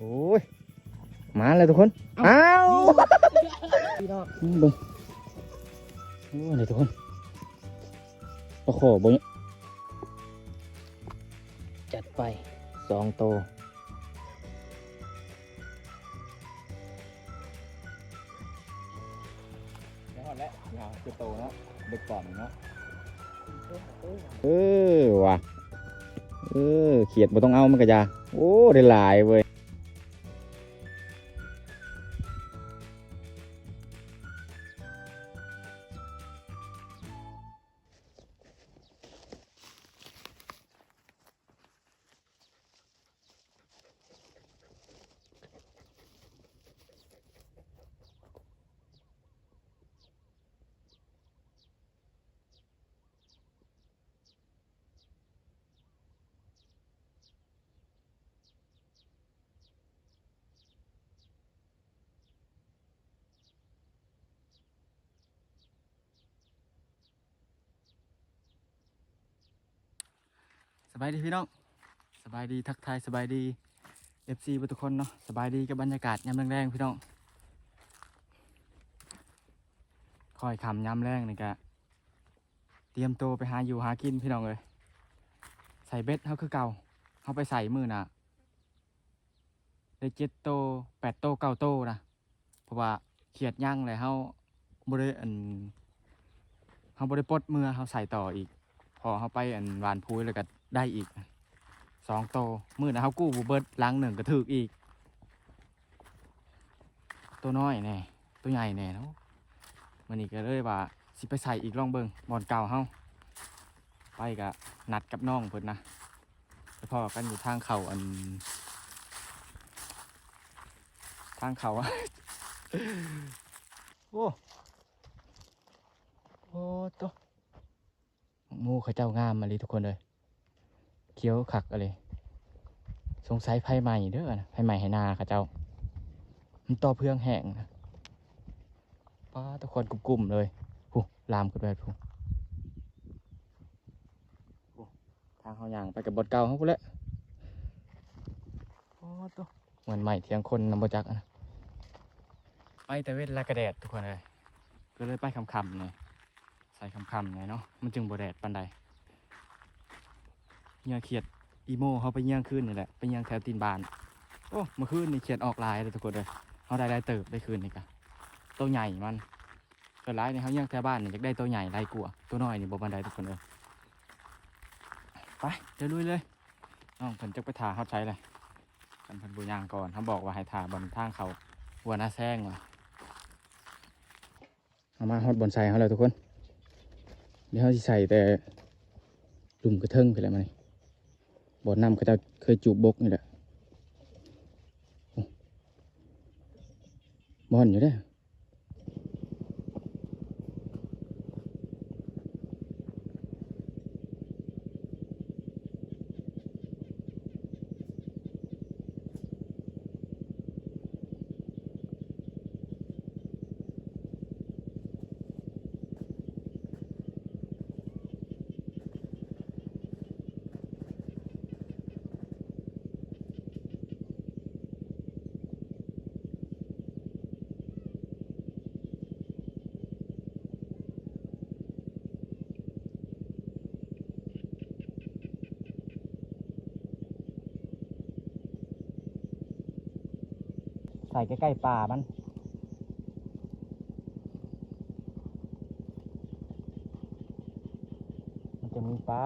โอ้ยมาเลยทุกคนอ้าวเบิ่งโอ้ยทุกคนโอ้โหบนจัดไป2 ตัวแล้วแล้วยาวคือโตเนาะเด็กก่อนเนาะว่ะเขียดบ่ต้องเอามันก็ยาโอ้ได้หลายเว้ยสบายดีพี่น้องสบายดีทักทายสบายดี FC ทุกคนเนาะสบายดีกับบรรยากาศยามแรงๆพี่น้องคอยคำยามแรงนี่กะเตรียมตัวไปหาอยู่หากินพี่น้องเลยใส่เบ็ดเขาคือเก่าเขาไปใส่มือน่ะได้7 โต 8 โต 9 โตนะเพราะว่าเขียดย่างเลยเขาบริเขาบริปลดมือเขาใส่ต่ออีกพอเขาไปหวานพูยแล้วก็ได้อีก2 โตมือนะเขากู้บูเบิร์ดล้าง1ก็ถึกอีกตัวน้อยแน่ตัวใหญ่แน่เนาะมันนี่ก็เลยว่าสิไปใส่อีกลองเบิ่งบอลเก่าเฮาไปกะนัดกับน้องเพิ่นนะไปพอกันอยู่ทางเขาทางเขา โอ้โอ้ตัวหมูเขาเจ้างามมาเลยทุกคนเลยเคี้ยวขักอะไรสงสัยไผ่ใหม่เด้อนะไผ่ใหม่ให้นาเขาเจ้ามันต่อเพื่องแห้งนะป้าทุกคนกลุ่มๆเลยผู้ลามกันไปผู้ทางเขาอย่างไปกับบทเก่าเขาพูดแล้วโอ้ตัวเหมือนใหม่เทียงคนนำบจักนะไปแต่เวทละกระแดดทุกคนเลยก็เลยไปคำๆเลยใส่คำๆเลยเนาะมันจึงบแดดปันใดเงี้ยเขียดอีโมเขาไปเงี้ยคืนนี่แหละไปเงี้ยแถวตีนบานโอ้เมื่อคืนนี่เขียดออกลายเลยทุกคนเลยเขาได้เติบได้คืนนี่กันตัวใหญ่มันเกิดร้ายเนี่ยเขาเงี้ยแถวบ้านนี่อยากได้ตัวใหญ่ลายกลัวตัวน้อยนี่บบันไดทุกคนเลยไปเดี๋ยวลุยเลยน้องเพิ่นจะไปถ่าเขาใช้เลยกันเพิ่นบูยางก่อนเขาบอกว่าให้ถ่าบนทางเขาหัวหน้าแซงว่ะเอามาฮอดบอนไซเขาเลยทุกคนเดี๋ยวเขาจะใส่แต่หลุมกระเทิงไปแล้วมั้ยบ่อน้ำเขาจะเคยจูบบกนี่แหละบ่อนอยู่ได้ใส่ใกล้ๆป่ามันจะมีปลา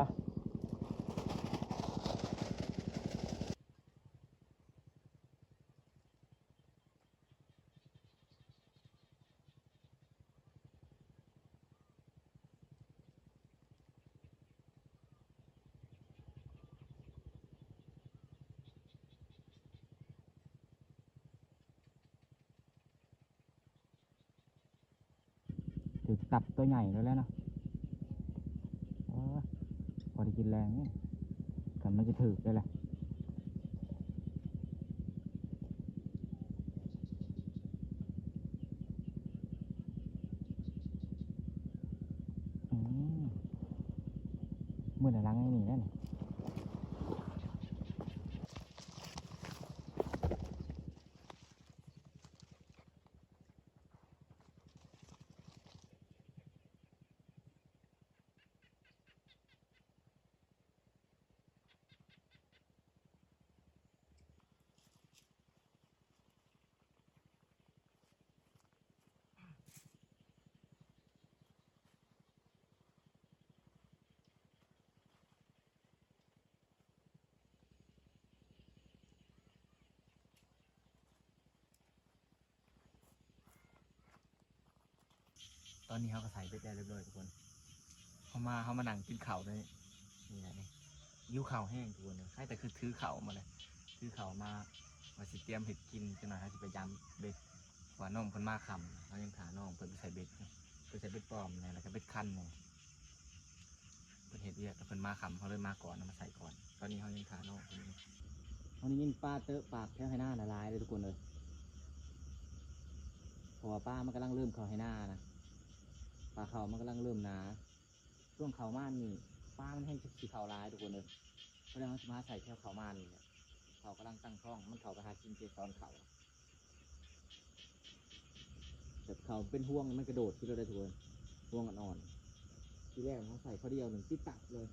ถือตับตัวใหญ่แล้วนะพอได้กินแรงนี่แต่มันจะถือได้แหละมือหนังไอ้นี่นั่น ตอนนี้เขาก็ใส่เบ็ดได้เรียบร้อยทุกคนเขามานั่งกินข้าวเลยนี่แหละนี่ยิ้วข้าวแห้งทุกคนเลยใช่แต่คือถือข้าวมาเลยถือข้าวมาสิเตรียมเห็ดกินจังหน่อยเขาจะไปยำเบ็ดว่าน้องเพิ่นมาคำเขายังถาน้องเพิ่นไปใส่เบ็ดเพิ่นใส่เบ็ดปลอมเนี่ยแล้วก็เบ็ดคันเนี่ยเพิ่นเห็ดเยอะแต่เพิ่นมาคำเขาเลยมาก่อนเอามาใส่ก่อนตอนนี้เขายังถาน้องเพิ่นเขาได้ยินป้าเตอะปากแค่ให้หน้าละลายเลยทุกคนเลยเพราะว่าป้ามันกำลังเริ่มเข้าให้หน้านะปลาเขามันกำลังเริ่มหนาช่วงเขาม่านนี่ป้ามันแห้งสีเขาลายทุกคนเลยเพราะฉะนั้นมันจะมาใส่แค่เขาม่านนี่เขากำลังตั้งท้องมันเขาไปหากินเจสอนเขาแต่เขาเป็นห่วงมันกระโดดที่เราได้ทุกคนห่วงอ่อนๆที่แรกมันใส่เขาเดียวหนึ่งที่ตักเลย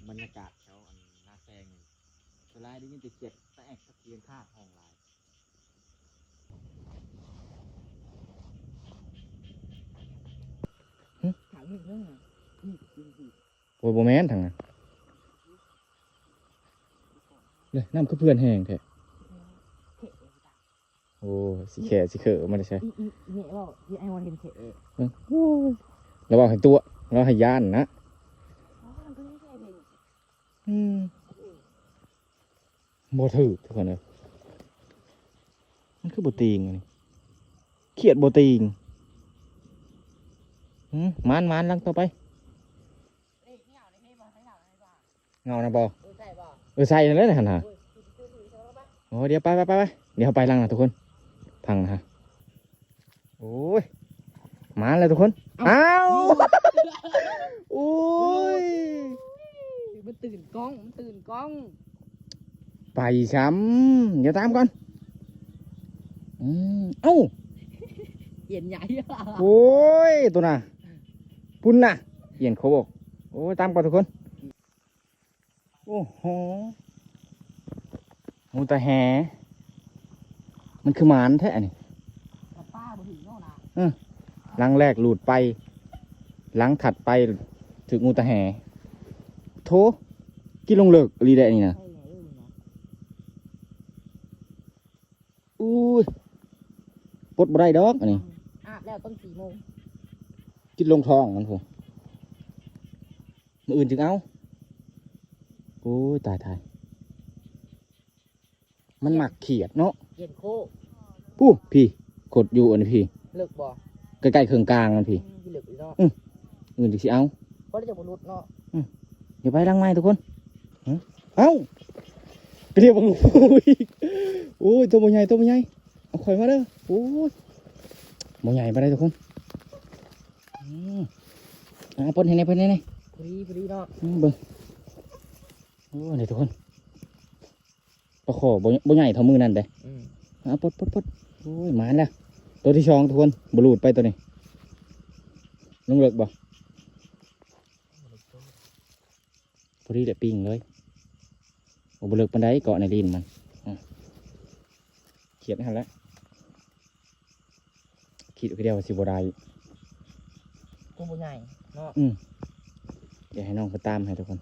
บรรยากาศแถวหน้าแซงเวลาได้ยินแต่เจ็บแต่แอกตะเกียงข้าห้องลายถามหนึ่งเรื่องอ่ะนี่จริงสิ โอ้ยโบแมนทางนั้นเลยน้ำคือเพื่อนแห้งแท้ เขะ โอ้สิแขสิเขอมันได้ใช่ อีเนี่ยว่าที่ไอ้วันเห็นเขะ โอ้ยระวังให้ตัวระวังให้ย่านนะ อ๋อมันก็ไม่ใช่เพลง โบถือทุกคนเลยมันคือโบตีงอันนี้เขียดโบตีงมันลังต่อไป เอ้ยเนี่ยในเพลงบอกให้หนักให้บ้า เงานะบอ ใช่ป่ะ ใส่เลยนะหันหา คือใช่ป่ะ โอ้เดี๋ยวไปเดี๋ยวไปลังนะทุกคนพังนะฮะโอ้ยมาเลยทุกคนอ้าวโอ้ย มันตื่นกล้องมันตื่นกล้อง ไปช้ำเดี๋ยวตามก่อนเอ้า เย็นใหญ่ โอ้ยตัวน่ะพุ่นน่ะเย็นเขาบอกโอ้ยตามก่อนทุกคนโอ้โหงูตาแหมันคือหมานแท้นี่ ป้าบ่ถึงโน่นนะ ลังแรกหลุดไปลังถัดไปถึงงูตาแหโถกินลงเลิกรีได้นี่นะ ใช่ไงเนาะ อุ้ยปลดบ่ได้ดอกอันนี้ อาบแล้วต้น4 โมง กินลงท้องมันผมมืออื่นจึงเอาโอ้ยตายมันหมักเขียดเนาะ เย็นโค ปู้พี่ขดอยู่อันนี้พี่ เลิกบ่ ใกล้ๆเครื่องกลางมันพี่ ที่เลิกเนาะ อื่นจึงสิเอา เพราะจะมนุษย์เนาะ เดี๋ยวไปลังไม้ทุกคนเอ้าไปเรียกบังอีกโอ้ยตัวมันใหญ่เอาข่อยมาเด้อโอ้ยมันใหญ่มาได้ทุกคนเอาปนให้ในพอดีเนาะ เบิ่งโอ้ยนี่ทุกคนปลาขอบ่ใหญ่เท่ามือนั่นเด้เอาปดโอ้ยมาแล้วตัวที่สองทุกคนบลูดไปตัวนี้ลงเลิกบ่พอดีเดี๋ยวปิ้งเลยโอ้บเลิกปันไดเกาะในดินมันเขียดนั่นแหละคิดเดียวสิบได้ กูบ่ใหญ่เนาะ เดี๋ยวให้น้องไปตามให้ทุกคน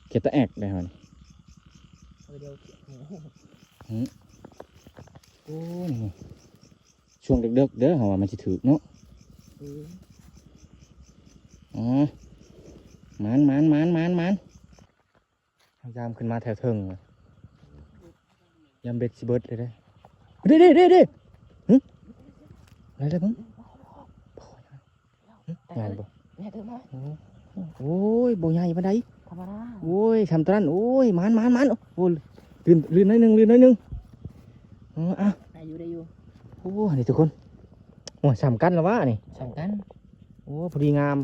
เขียดตะแอกได้ไหม เดียว โอ้ยช่วงเด็กๆเด้อเขาว่ามันจะถือเนาะอ๋อมันยามขึ้นมาแถวเทิงเลยยามเบ็ดสิเบิดเลยเด้อะไรได้บ้างใหญ่บ่ เนี่ยเธอมา โอ้ยบ่ใหญ่ปานใด ธรรมดา โอ้ยทำตอนนั้นโอ้ยมันโอ้ยลื่นน้อยหนึงอ่ะ ได้อยู่ โอ้นี่ทุกคนโอ้ยสำกันแล้ววะนี่ สำคัญ โอ้พอดีงาม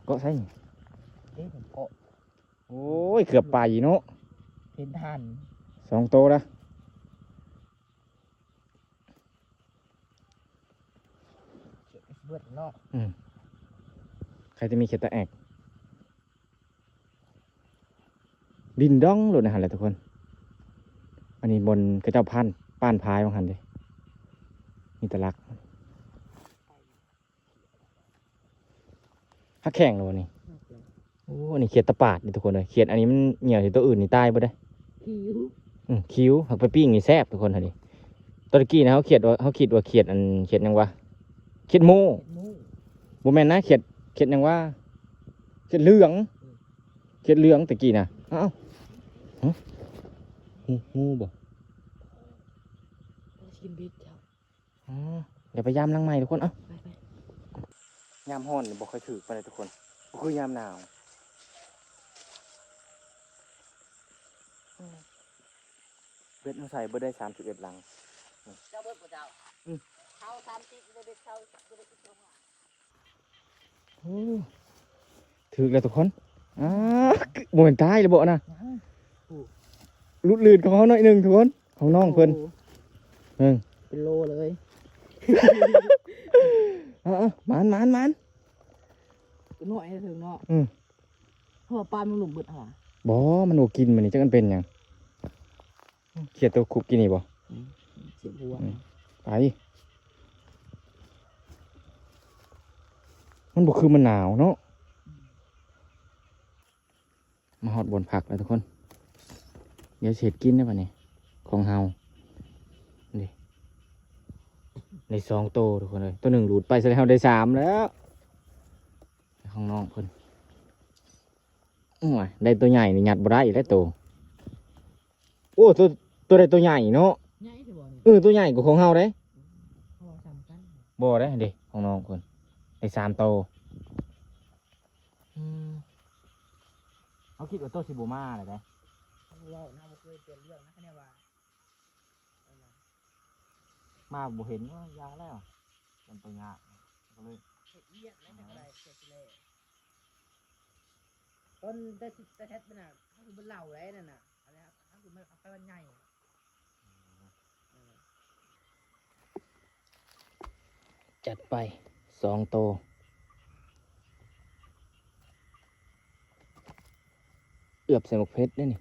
เกาะใส่ ผมเกาะ โอ้ยเกือบไปเนาะ เป็นทัน 2 โตแล้ว เบิดเนาะ ใครจะมีเขียดตะแอกดินดองหลุดนะฮะแหละทุกคนอันนี้บนกระเจ้าพันป้านพายของหันเลยมีตะลักฮักแข่งเลยวันนี้โอ้อันนี้เขียดตะปาดนี่ทุกคนเลยเขียดอันนี้มันเหนียวที่ตัวอื่นนี่ตายไปได้ คิว คิ้วหักไปปิ้งนี่แซ่บทุกคนเลย ตอนกี้นะเขาคิดว่าเขียดอันเขียดหยังวะเขียดโม่ มู บ่แม่นนะเขียดหยังวะเขียดเหลืองเขียดเหลืองตะกี้นะเอ้าฮู้บ่ ชิมบิดเจ้า อ๋อเดี๋ยวไปยามลังใหม่ทุกคนเอ้า ไป ยามฮ้อนนี่บ่ค่อยถูกปานใดทุกคนบ่คือยามหนาวเบ็ดมาใส่เบิดได้31ลัง เจ้าเบิดบ่เจ้า อืม เท้า30บ่ได้เท้าบ่ได้ตรงอ่ะ โอ้ถูกแล้วทุกคนบ่แม่นตายเลยบ่นะลุดลื่นของเขาหน่อยหนึงทุกคนของน้องเพิ่นเป็นโลเลย หมาน ตัวน้อยถึงเนาะ อืม เพราะว่าปลามันหลุมเบิดหรอ บ่มันบ่กินมันนี่จักมันเป็นหยังเขียดตัวคุบกินนี่บ่ เสียบัว ไปมันบ่คือมันหนาวเนาะมาฮอดบนผักแล้วทุกคนเดี๋ยวเศษกินได้ป่ะนี่ของเฮานี่ใน2โตวทุกคนเลยตัวหนึ่งหลุดไปแสดงว่าได้3แล้วของน้องเพิ่นโอ้ยได้ตัวใหญ่นี่ยัดบ่ได้อีกแล้วตัวโอ้ตัวได้ตัวใหญ่เนาะ ใหญ่สิบ่นี่ ตัวใหญ่กว่าของเฮาเด้ เพราะว่าสำคัญ บ่ได้เด้ของน้องเพิ่นได้3โตวเขาคิดว่าโตสิบ่มาเลยเด้ เราน่าบ่เคยเปลี่ยนเรื่องนะคะเนี่ยว่า มาบ่เห็นว่ายาแล้วเป็นตัวยากก็เลย เฮ็ดเวียกแล้วจังได๋เสร็จแล้วต้นได้สิได้แท้มันน่ะถ้าคือมันเหล่าไว้นั่นน่ะอะไรครับถ้าคือมันเอาไปวันใหญ่ จัดไป2โตวเอือบใส่หมกเพชรได้นี่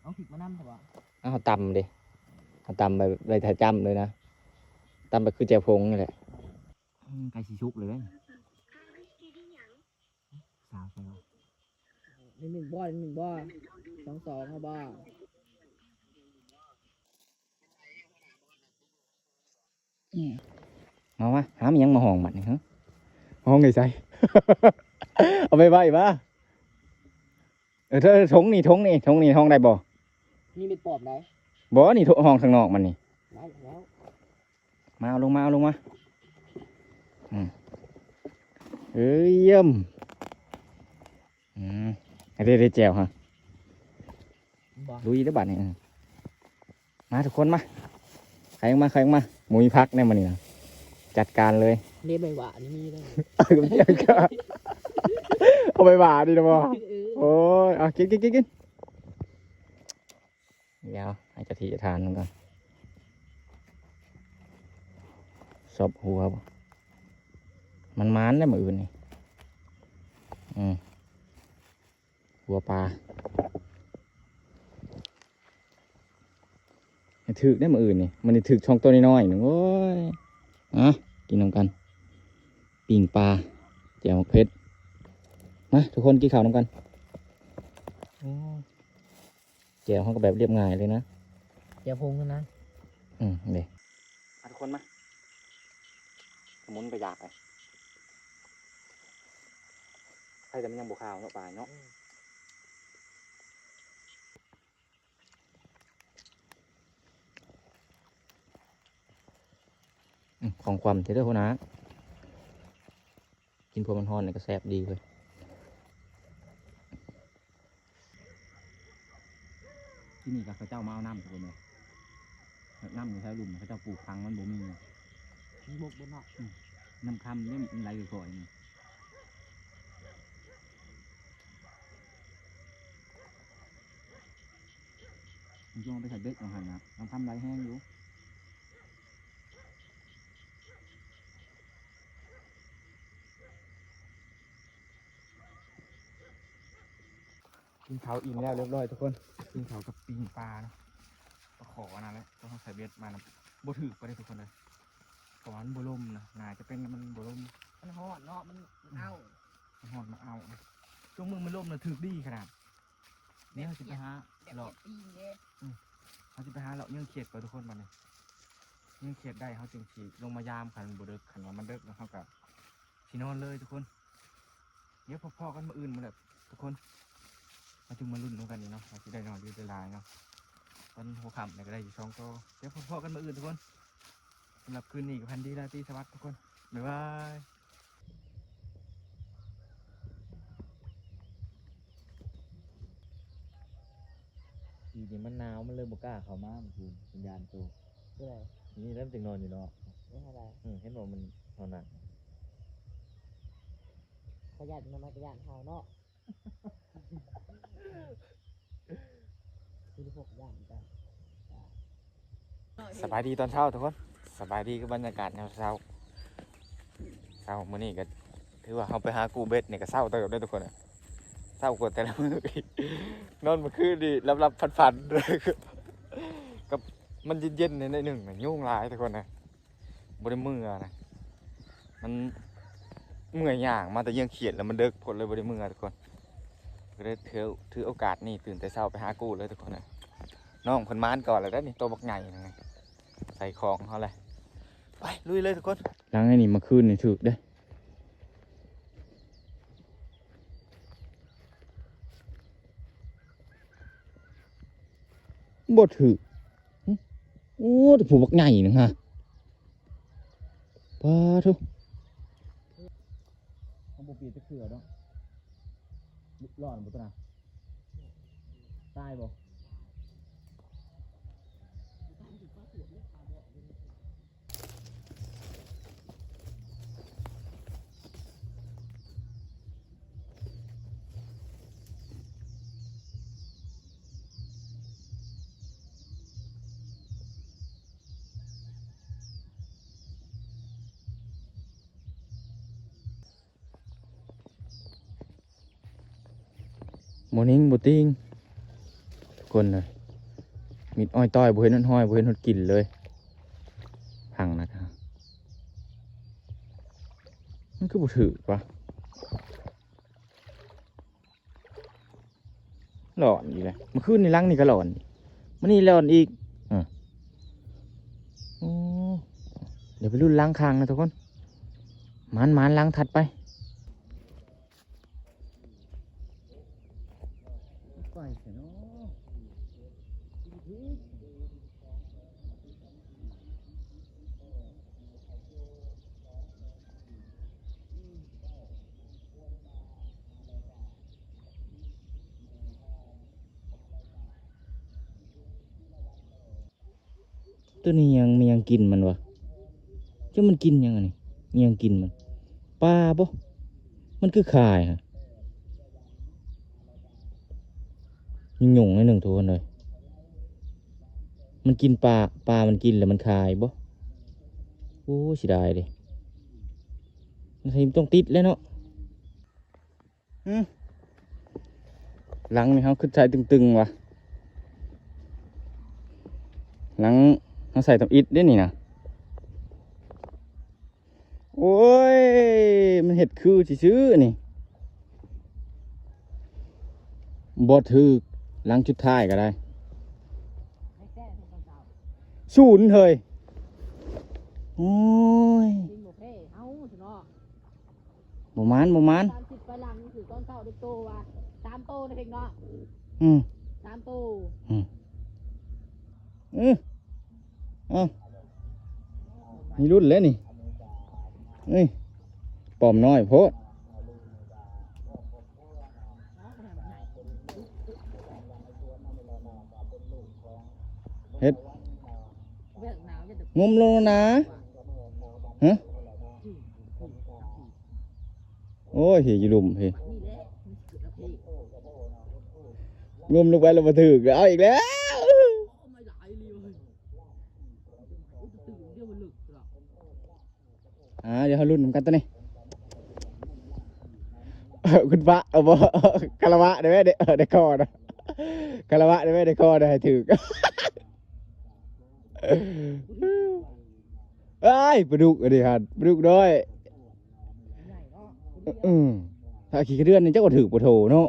เอาผิดมานำเถอะบ่ เอาตำดิเอาตำไปถ่ายจำเลยนะตำไปคือแจวพงนี่แหละไก่สีชุกเลยสาวไปแล้ว 1-1บ่1-1บ่2-2เอาบ่ เอามาหามันยังมาห้องมันนี่ฮะห้องไงใส่ เอาไปไว้บ้าเธอทงนี่ห้องได้บ่ นี่เป็นปอบได้ บ่นี่ห้องข้างนอกมันนี่ ได้แล้ว มาเอาลงมาเอ้ยเยี่ยมได้แจวฮะ บ่ ลุยได้อบัดนี่มาทุกคนมาใครมาหมูพักแน่มันนี่นะจัดการเลย เรียบใบหวานนี่มีได้ เอาไปหวานดินะบ่โอ้ยเอากินเดี๋ยวให้เจะทีจะทานมันก่อนซบหัวบ่มันได้มืออื่นนี่หัวปลาให้ถึกได้มืออื่นนี่มันถึกช่องตัวน้อยๆหนึ่งโอ้ยกินน้ำกันปิ่งปลาแจ่วเพชรมาทุกคนกินข้าวน้ำกันแจ่วเขาก็แบบเรียบง่ายเลยนะ อย่าพงกันนะ เดี๋ยวทุกคนมาสมุนไปอยากเลยใครแต่มันยังบวข้าวเนาะปลาเนาะของความเท่เด้อคนนะกินพวกมันฮอนเนี่ยก็แซ่บดีเลยที่นี่ก็เขาเจ้ามาเอาน้ำทุกคนเลยน้ำอยู่แถวลุ่มเขาเจ้าปลูกพังมันบ่มี มีบกบนเนาะ น้ำคำเนี่ยมันไหลก่อยนี่มันช่วงไปใส่เบ็ดของหันนะน้ำคำไหลแห้งอยู่กินเขาอิ่มแล้วเรียบร้อยทุกคนกินเขากับปิ้งปลาเนาะก็ขอนะแล้วต้องใส่เบ็ดมานะบ่ถือก็ได้ทุกคนเลยขวานบ่ล่มนะน่าจะเป็นมันบ่ล่ม มันหอดเนาะมันเอา หอดมาเอาช่วงมึงมันล่มนะถือดีขนาดนี่เขาจะไปหา แบบ เรา ปีนเด้ เขาจะไปหาเราเนื่องเขียดก่อนทุกคนมาเนี่ย ยังเขียดได้เขาจึงขี่ลงมายามขันบุเดึกขันว่ามันเดึกแล้วเขากับที่นอนเลยทุกคนเดี๋ยวพอๆกันมาอื่นมาแบบทุกคนมาจึงมาลุ้นกันนี่เนาะเราจะได้นอนดีได้ลายเนาะตอนหัวค่ำเนี่ยก็ได้อยู่2 ตัวเดี๋ยวพอๆกันมาอื่นทุกคนสำหรับคืนนี้กับพันดีราตรีสวัสดิ์ทุกคนบ๊ายบายทีนี้มันหนาวมันเลยบกล้าเข้ามามันคือสัญญาณตัวคืออะไรนี่เริ่มจึงนอนอยู่เนาะไม่อะไรเห็นบอกมันเท่านั้นขยันมาขยันเฮาเนาะคือพวกย่างกันสบายดีตอนเช้าทุกคนสบายดีกับบรรยากาศเช้ามื้อนี้ก็ถือว่าเราไปหากูเบ็ดเนี่ยก็เศร้าเติบได้ทุกคนอะเศร้ากว่าแต่ละมื้ออีกนอนเมื่อคืนดิรับฝันกับมันเย็นๆในหนึ่งยุ่งหลายทุกคนนะบริมือนะมันเมื่อยย่างมาแต่ยังเขียดแล้วมันเดิกผลเลยบริมือทุกคนก็เลยถือโอกาสนี่ตื่นแต่เช้าไปหากูเลยทุกคนนะน้องเพิ่นมานก่อนแล้วได้นี่ตัวบักใหญ่ยังไงใส่ของเขาเลยไปลุยเลยทุกคนล้างไอ้นี่มาคืนนี่ถึกได้บ่ถึกโอ้แต่ผูบักใหญ่นึงฮะปลาทุกเขาบ่เปลี่ยนจะเขือเนาะร้อนบ่ตัวน่ะตายบ่โมนิ่งบูติ้งทุกคนเลยมีอ้อยต้อยบ่เห็นนั่นห้อยบ่เห็นหดกินเลยพังนะครับมันคือบ่ถือปะหลอนอีกเลยเมื่อคืนในรังนี่ก็หลอนมันนี่หลอนอีกโอ้เดี๋ยวไปรุ่นล้างคางนะทุกคนมันล้างถัดไปตัวนี้ยังกินมันวะเจ้ามันกินยังไงนี่ยังกินมันปลาปะมันคือข่ายฮะยังหยุ่งในหนึ่งตัวเลยมันกินปลามันกินแล้วมันคายบ่โอ้เสียดายเลยมันต้องติดแล้วเนาะหลังนี่เขาขึ้นใจตึงๆว่ะหลังเขาใส่ตำอิดได้นี่นะโอ้ยมันเห็ดคือซื้อนี่บ่ถือหลังชุดท้ายก็ได้ศูนย์เฮ้ยโอ้ยบ่มานไปหลังถือต้นเต่าได้โตว่ะ3 โตนะเพ่งเนาะ3 โตนี่รุ่นแล้วนี่ปอมน้อยโพดเฮ็ดงมลงนะฮะโอ้ยเหี้ยอยู่หลุมเฮ้ยงมลงไปแล้วมาถือเอาอีกแล้วเดี๋ยวเขาลุ้นกันตัวนี้คุณพระบ่คารวะได้ไหมได้คอนะคารวะได้ไหมได้คอได้ถือไอ้ปลาดุกอันนี้ฮะปลาดุกน้อยถ้าขี่กระเดื่อนนี่เจ้าก็ถือปลาโถเนาะ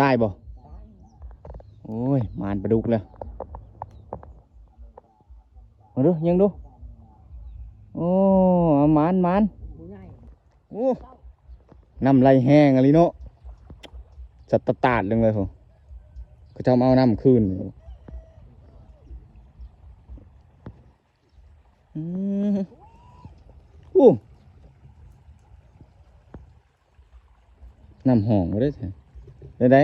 ตายบ่โอ้ยมานปลาดุกเลย มาดูยังดูโอ้เอาหมานหมาน ผู้ใหญ่ โอ้น้ำไหลแห้งอะไรเนาะจัดตาดเลยผมก็จะมาเอาน้ำคืนโอ้น้ำหองมาได้ใช่ได้ได้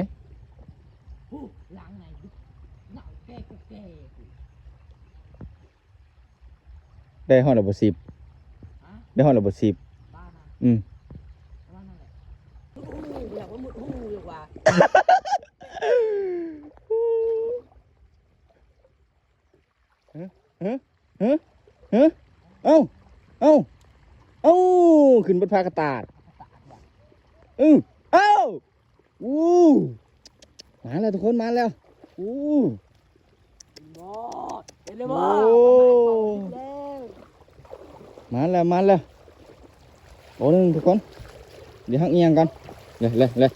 ผู้ล้างไงเหนาแก่ก็แก่ ได้ห้องระบบสิบ ฮะ ได้ห้องระบบสิบ บ้านนะ อืม บ้านนั่นแหละอยากว่ามุดหูอยากว่า เอ้าเอ้าเอ้าขึ้นบนพากระตาดเอ้าอู้มาแล้วทุกคนมาแล้วอู้ บอดเห็นเลยบ่ โอ้ แล้ว มาแล้วมาแล้วโอ้นึงทุกคนเดี๋ยวหักเงียงกันเลย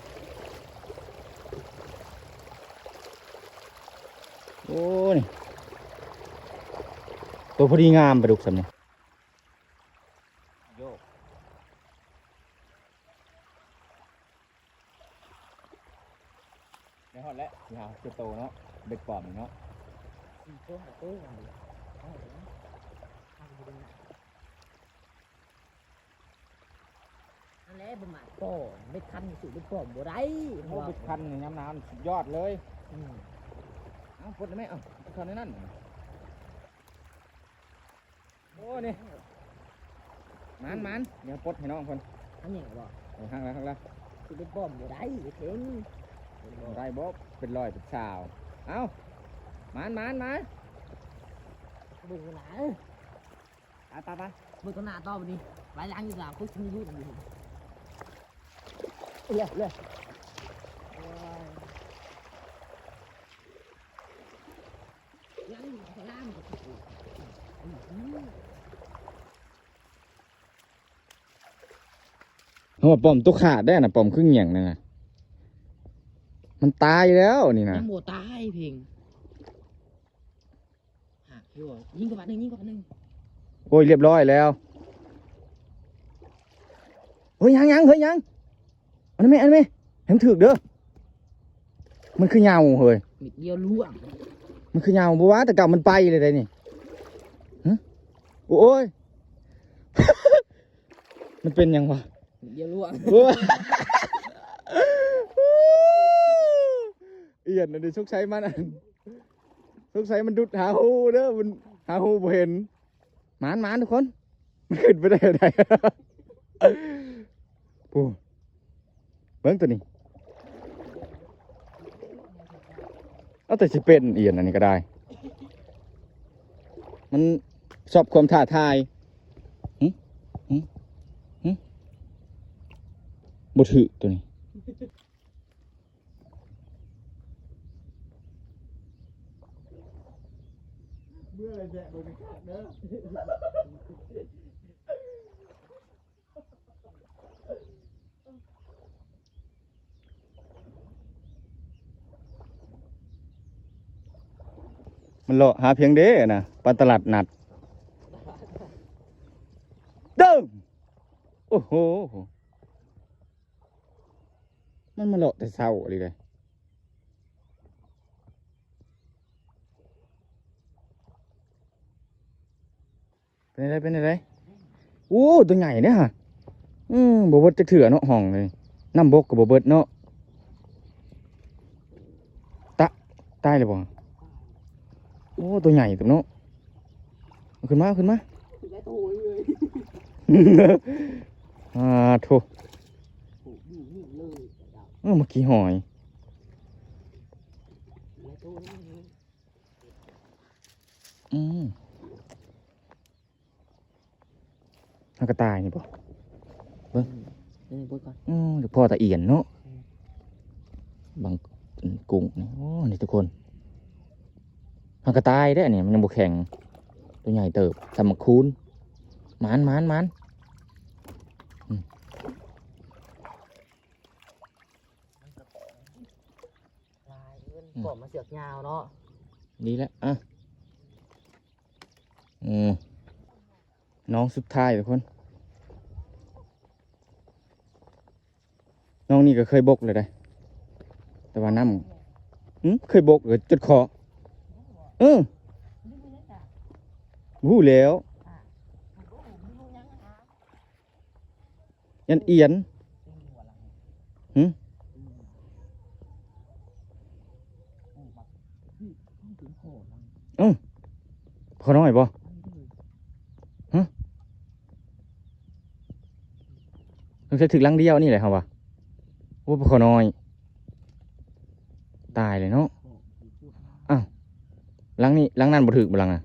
โอ้นี่ตัวพอดีงามปลาดุกสำเนี่ยโยกในหอดแล้วยาวจะโตเนาะเบ็ดปอมเนาะ สี่ตัวห้าตัวอย่างเดียวเอาเถอะนะเอาไปดูหนังนั่นแหละประมาณก็ไม่คันสุดไม่ปลอมบ่ได้ โอ้เบ็ดคันนี่น้ำสุดยอดเลย อืม เอาปลดได้ไหมเอาคันในนั่นโอ้นี่มันเดี๋ยวปลดให้น้องคน อันนี้บ่ เอาข้างแล้ว สุดไม่ปลอมบ่ได้เข็ง ได้บ๊อบเป็นรอยเป็นชาวเอามัน เบิ่งกันหนา ไป เบิ่งกันหนาต่อไปนี้ไว้ล้างดีกว่าคุยชิมยุ่งอยู่เลยล้างอยู่ข้างล่างก็ถูก เขาบอกปอมตัวขาดได้นะปอมครึ่งเหยียงนั่นนะมันตายแล้วนี่นะ ยังโมตายเพียงหักอยู่ยิงกับอันหนึ่ง โอ้ยเรียบร้อยแล้วเฮ้ยยังเฮ้ยยังอันนี้นไหมเห็นถึกเด้อมันคือเหงาเฮ้ย มิดเดียวล่วง มันคือเหงาบัวแต่เก่ามันไปเลยได้นี่ฮะโอ้ย มันเป็นยังวะ มิดเดียวล่วง โอ้ยเอียนอันนี้ชกใช้มันอันชกใช้มันดุดหาหูเด้อมันหาหูบ่เห็นหมานทุกคนมันขึ้นไปได้ไง โอ้เบิ้งตัวนี้เอาแต่สิเป็นเอียนอันนี้ก็ได้มันชอบความท้าทายบ่ถือตัวนี้เมื่อไรแจะโดนขาดเนอะมันเลาะหาเพียงเด้นะปลาตลาดนัดเด้อโอ้โหมันมาเลาะแต่เช้าอะไรเลยเป็นอะไรโอ้ตัวใหญ่เนี่ยฮะบ่เบิดจะเถื่อเนาะห้องเลยน้ำบกกับบ่เบิดเนาะตายเลยบ่โอ้ตัวใหญ่ตัวเนาะขึ้นมา แล้วโตเลย โถ อยู่นี่เลย เมื่อกี้หอย แล้วโตเลย มันก็ตายนี่ป่ะ นี่พูดก่อน เดี๋ยวพ่อตะเอียนเนาะบางกุ้งนี่โอ้นี่ทุกคนมันก็ตายได้เนี่ยมันยังบกแข็งตัวใหญ่เติบสำมักคูนมัน ลายเงินก่อนมาเสือกยาวเนาะ ดีแล้วอ่ะ อืมน้องสุดท้ายทุกคน น้องนี่ก็เคยบกเลยได้ แต่ว่าน้ำเคยบกเลยจุดคอหูแล้วยันเอียนพอน้อยบ่ต้องใช้ถึกลังเดียวนี่แหละครับวะโอ้พอน้อย ตายเลยเนาะอ้าวลังนี้ลังนั่นบ่ถึกบ่ลังอ่ะ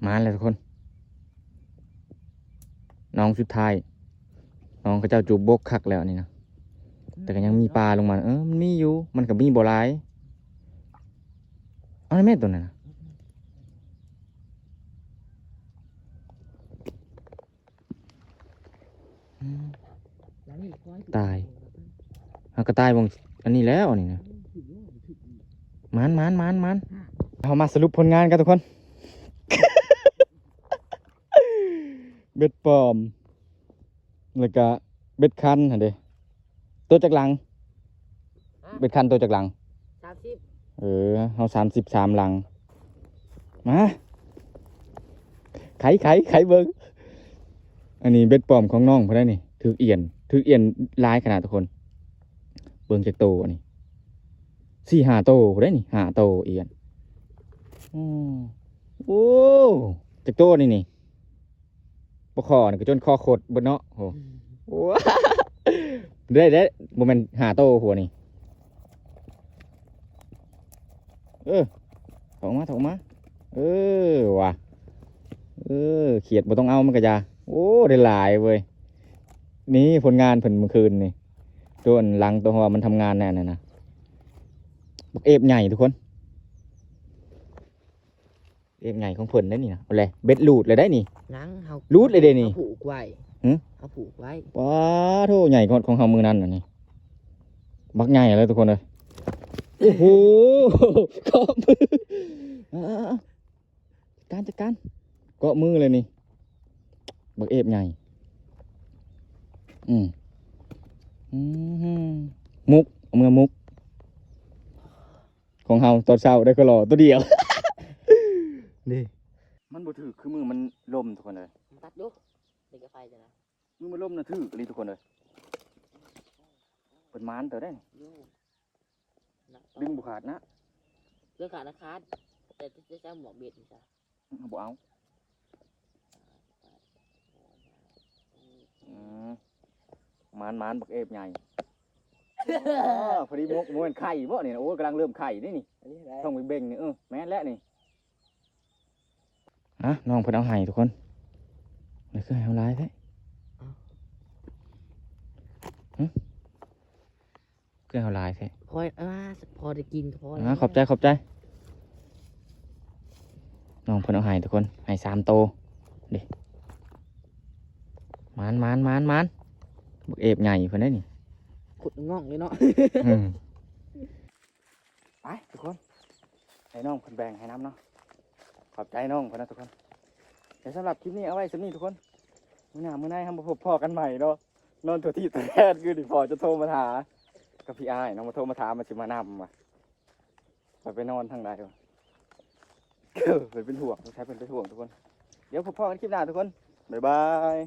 มาเลยทุกคน น้องสุดท้าย น้องเขาเจ้าจูบบกคักแล้วนี่นะ แต่ก็ยังมีปลาลงมามันมีอยู่ มันก็มีบ่หลายเอาแม่ตัวนั้นนะตายเอาก็ตายบงอันนี้แล้วนี่นะมันเอามาสรุปผลงานกันทุกคน เบ็ดปลอมแล้วก็เบ็ดคันเห็นเด้ตัวจากหลัง เบ็ดคันตัวจากหลัง 30 เอา33หลัง มาไขเบิ้งอันนี้เบ็ดปลอมของน้องเพราะได้นี่ถือเอียนลายขนาดทุกคน เบิ้งจากโตอันนี้4-5 โตเพราะได้นี่5 โตเอียนโอ้จากโตนี่ปคอนี่ก็จนคอขดบนเนาะโหได้โมเมนต์5 โตหัวนี่ถกมาว่ะเขียดบ่ต้องเอามันก็จะโอ้ได้หลายเว้ยนี่ผลงานเพิ่นเมื่อคืนนี่ตัวหลังตัวหัวมันทำงานแน่นะบักเอฟใหญ่ทุกคนเอฟใหญ่ของเพิ่นได้นี่นะเอาเลยเบ็ดลูดเลยได้นี่ นังเฮา รูดเลยเด้นี่ ผูกไว้เอาผูกไว้ ว้าโธ่ใหญ่ของเฮามือนั่นน่ะนี่บักใหญ่เลยทุกคนเลยโอ้โหเกาะมือจัดการเกาะมือเลยนี่บักเอฟใหญ่มุกเอามือมุกของเฮาตอนเช้าได้ก็รอตัวเดียวนี่มันบ่ถือคือมือมันลมทุกคนเลย ตัดดูเด็กกระไฟจ้ะนะ มือมันลมนะถือเลยทุกคนเลยเป็นมานเต๋อได้ดึงบุขาดนะ เรื่องขาดนะครับแต่จะใช้หมวกเบ็ดนี่จ้ะ เอาบ่เอามานบักเอฟใหญ่ พอดีมุกมันไข่บ่เนี่ยโอ้กำลังเริ่มไข่นี่ต้องไปเบ่งนี่แม่นแล้วนี่น้องเพิ่นเอาให้ทุกคนนี่คือเอาลายแท้คือเอาลายแท้ พอได้กินพอ ขอบใจน้องเพิ่นเอาให้ทุกคนให้3 โตดิมานบักเอฟใหญ่เพิ่นได้นี่ ขุดง่องเลยเนาะ ไปทุกคนให้น้องเพิ่นแบ่งให้น้ำเนาะขอบใจน้องเพิ่นนะทุกคนเดี๋ยวสำหรับคลิปนี้เอาไว้สำนี้ทุกคนมื้อหน้ามื้อในทำมาพบพ่อกันใหม่เนาะนอนตัวที่ตัวแรกคือดิพ่อจะโทรมาถามกับพี่อ้ายน้องมาโทรมาถามมาสิมานำว่ะไปนอนทางใดวะเป็นห่วงใช้เป็นห่วงทุกคนเดี๋ยวพบพ่อกันคลิปหน้าทุกคนบ๊ายบาย